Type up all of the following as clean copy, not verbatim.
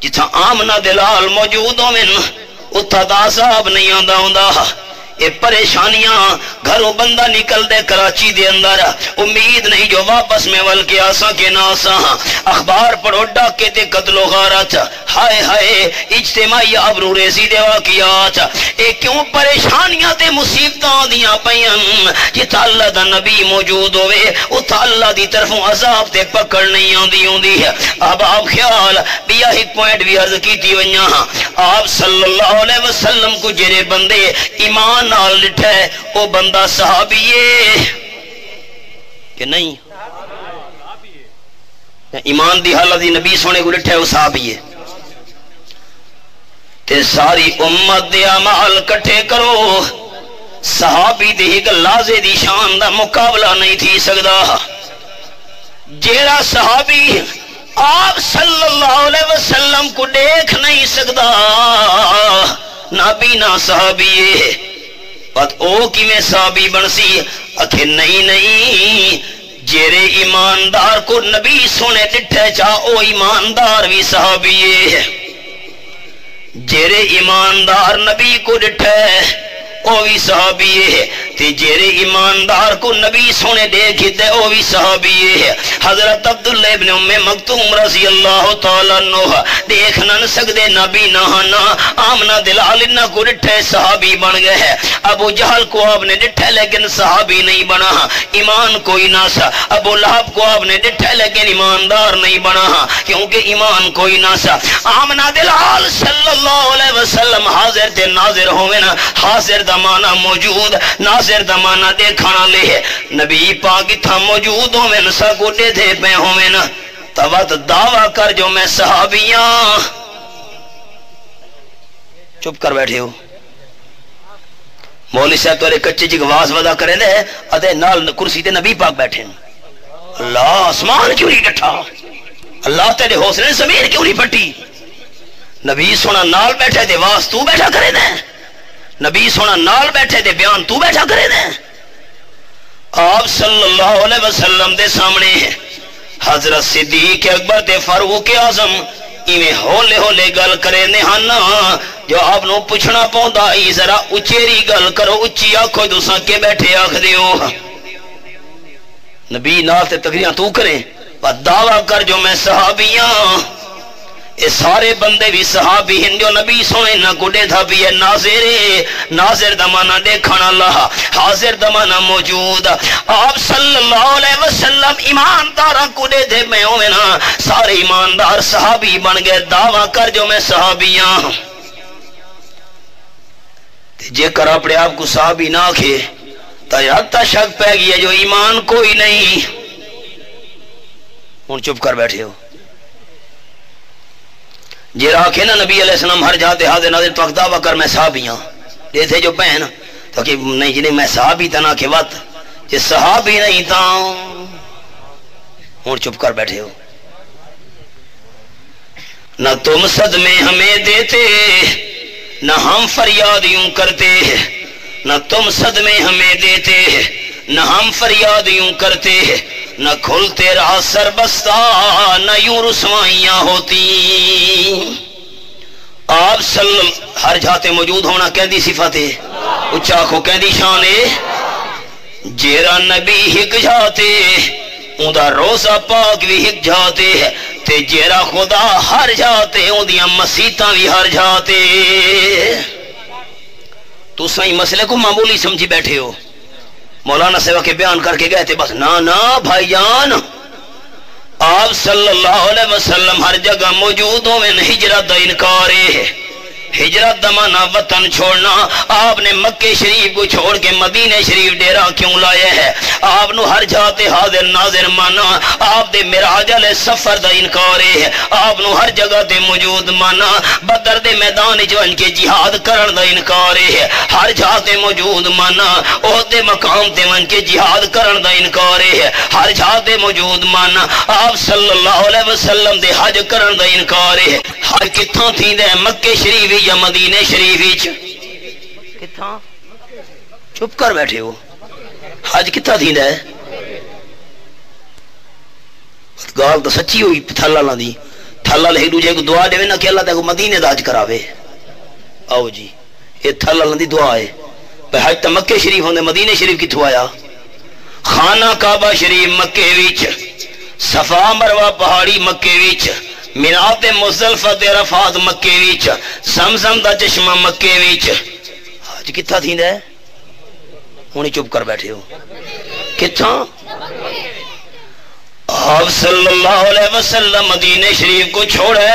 جتھا آمنہ دلال موجود ہوئن اتھا دا صاحب نہیں آندہ ہوندہ یہ پریشانیاں گھروں بندہ نکل دے کراچی دے اندر امید نہیں جو واپس میں ول کے آساں کے ناساں اخبار پڑھو ڈاکے تے قتل و غارت ہائے ہائے اجتماعی آبرو ریزی دے واقعات اے کیوں پریشانیاں تے مصیبتاں دیاں پیاں جتا اللہ دا نبی موجود ہوئے اتھا اللہ دی طرفوں عذاب تے پکڑ نہیں آندی ہوندی ہے اب آپ خیال بیا ایک پوائنٹ بھی عرض کی تھی ونیاں آپ صلی اللہ علیہ وسلم کو جرے بندے ایمان نال لٹھا ہے وہ بندہ صحابی ہے کہ نہیں ایمان دی حالت دی نبی سونے کو لٹھا ہے وہ صحابی ہے تے ساری امت دے اعمال کٹھے کرو صحابی دے ایک لازے دی شان دا مقابلہ نہیں تھی سکدا جیڑا صحابی آپ صلی اللہ علیہ وسلم کو دیکھ نہیں سکدا نبی نہ صحابی ہے بات او کی میں صحابی بنسی اکھے نہیں جیرے ایماندار کو نبی سونے ڈٹھے چاہ او ایماندار بھی صحابی ہے جیرے ایماندار نبی کو ڈٹھے او بھی صحابی ہے تے جیرے ایماندار کو نبی سونے دیکھی تے او بھی صحابی ہے حضرت عبداللہ ابن ام مکتوم رضی اللہ تعالیٰ عنہ دیکھ نہ سکدے نبی نہ آمنہ دلال نہ کو ڈٹھے صحابی بن گئے ہے ابو جہل کو آپ نے ڈٹھے لیکن صحابی نہیں بنا ایمان کوئی نہ سا ابو لہب کو آپ نے ڈٹھے لیکن ایماندار نہیں بنا کیونکہ ایمان کوئی نہ سا آمنہ دلال صلی اللہ علیہ وسلم حاضر تے ناظر ہوئے نا حاضر دمانہ موجود ناظر دمانہ دیکھانا لے ہے نبی پاک تھا موجود ہوئے نسا کو دے دے پہ ہوئے نا توات دعویٰ کر جو میں صحابیاں چپ کر بیٹھے ہو مولی صاحب تو کچے جی گواز ودا کرے دے ادھے نال کرسی تے نبی پاک بیٹھے اللہ آسمان کیوں نہیں ڈٹھا اللہ تیرے حوصلے زمین کیوں نہیں پھٹی نبی سونا نال بیٹھے دے واس تو بیٹھا کرے دے نبی سونا نال بیٹھے دے بیان تو بیٹھا کرے دیں آپ صلی اللہ علیہ وسلم دے سامنے حضرت صدیق اکبر تے فاروق اعظم ایویں ہولے ہولے گل کرے نہانا جو آپ نو پوچھنا پوندا ای ذرا اچیری گل کرو اچھی آنکھو دوساں کے بیٹھے آکھ دیو نبی نال تے تقریریں تو کریں دعویٰ کر جو میں صحابیاں یہ سارے بندے بھی صحابی ہیں جو نبی سونے نہ گڑے تھا بھی ہے ناظر دمانہ دیکھانا اللہ حاضر دمانہ موجود آپ صلی اللہ علیہ وسلم ایمانداراں گڑے تھے میں ہوئے نا سارے ایماندار صحابی بن گئے دعویٰ کر جو میں صحابیاں جے کر اپنے آپ کو صحابی نہ کھے تو حتی شک پہ گیا جو ایمان کوئی نہیں ان چپ کر بیٹھے ہو جی راکھے نا نبی علیہ السلام ہر جاتے حاضر ناظر تو دعویٰ کر میں صحابیاں دیتے جو پہن تو کہ نہیں جنہیں میں صحابی تا نہ کہ وقت جی صحابی نہیں تا اور چپ کر بیٹھے ہو نہ تم صدمے ہمیں دیتے نہ ہم فریاد یوں کرتے نہ تم صدمے ہمیں دیتے نہ ہم فریاد یوں کرتے نہ کھلتے رہا سر بستہ نہ یوں رسوائیاں ہوتی آپ ہر جاتے موجود ہونا کہندی صفت ہے اچھا کو کہندی شان ہے جیرا نبی ہک جاتے اون دا روزہ پاک بھی ہک جاتے تے جیرا خدا ہر جاتے اون دیاں مسیتاں بھی ہر جاتے تو صحیح مسئلے کو معمولی سمجھی بیٹھے ہو مولانا سیوا کے بیان کر کے گئے تھے بس نا بھائی جان آپ صلی اللہ علیہ وسلم ہر جگہ موجود ہوئے ہجرت دا انکار ہے ہجرت دمانہ وطن چھوڑنا آپ نے مکہ شریف کو چھوڑ کے مدینہ شریف ڈیرہ کیوں لائے ہے آپ نو ہر جاتے حاضر ناظر مانا آپ دے معراج علیہ سفر دا انکار ہے آپ نو ہر جگہ تے موجود مانا بدر دے میدان جوان کے جہاد کرن دا انکار ہے ہر جاتے موجود مانا عہد دے مقام تے ون کے جہاد کرن دا انکار ہے ہر جاتے موجود مانا آپ صلی اللہ علیہ وسلم دے حج کرن دا انکار ہے حج کتھاں تھی دے مکہ شریف یا مدینہ شریف کتھاں چپ کر بیٹھے ہو حج کتھا تھیندا ہے گال تو سچی ہوئی تھلا نہ دی تھل والے ایک دوجے کو دعا دے نا کہ اللہ تے کو مدینے دا حج کراوے. آؤ جی یہ تھل والوں دی دعا ہے. حج تو مکے شریف ہوندے مدینے شریف کتھوں آیا؟ خانہ کعبہ شریف مکے وچ، صفا مروہ پہاڑی مکے وچ، مینات مزدلفہ تے عرفات مکے وچ، زمزم دا چشمہ مکے وچ. حج کتھا تھیندا ہے؟ ہن چپ کر بیٹھے ہو. کتھاں؟ آپ صلی اللہ علیہ وسلم مدینے شریف کو چھوڑے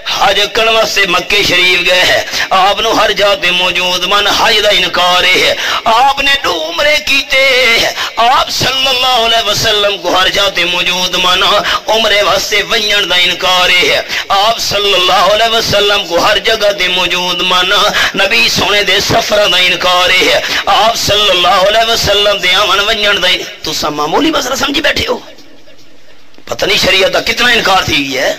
حج کرنے واسطے مکے شریف گئے ہیں. آپ نے ہر جاتے موجود من حج دا انکار ہے. آپ نے 2 عمرے کیتے. آپ صلی اللہ علیہ وسلم کو ہر جاتے موجود من عمرے واسطے ونجن دا انکار ہے. آپ صلی اللہ علیہ وسلم کو ہر جگہ دے موجود من نبی سونے دے سفر دا انکار ہے. آپ صلی اللہ علیہ وسلم دے آمن ونجن دا تو سا معمولی مسئلہ سمجھی بیٹھے ہو. پتہ نہیں شریعت دا کتنا انکار تھی گیا ہے.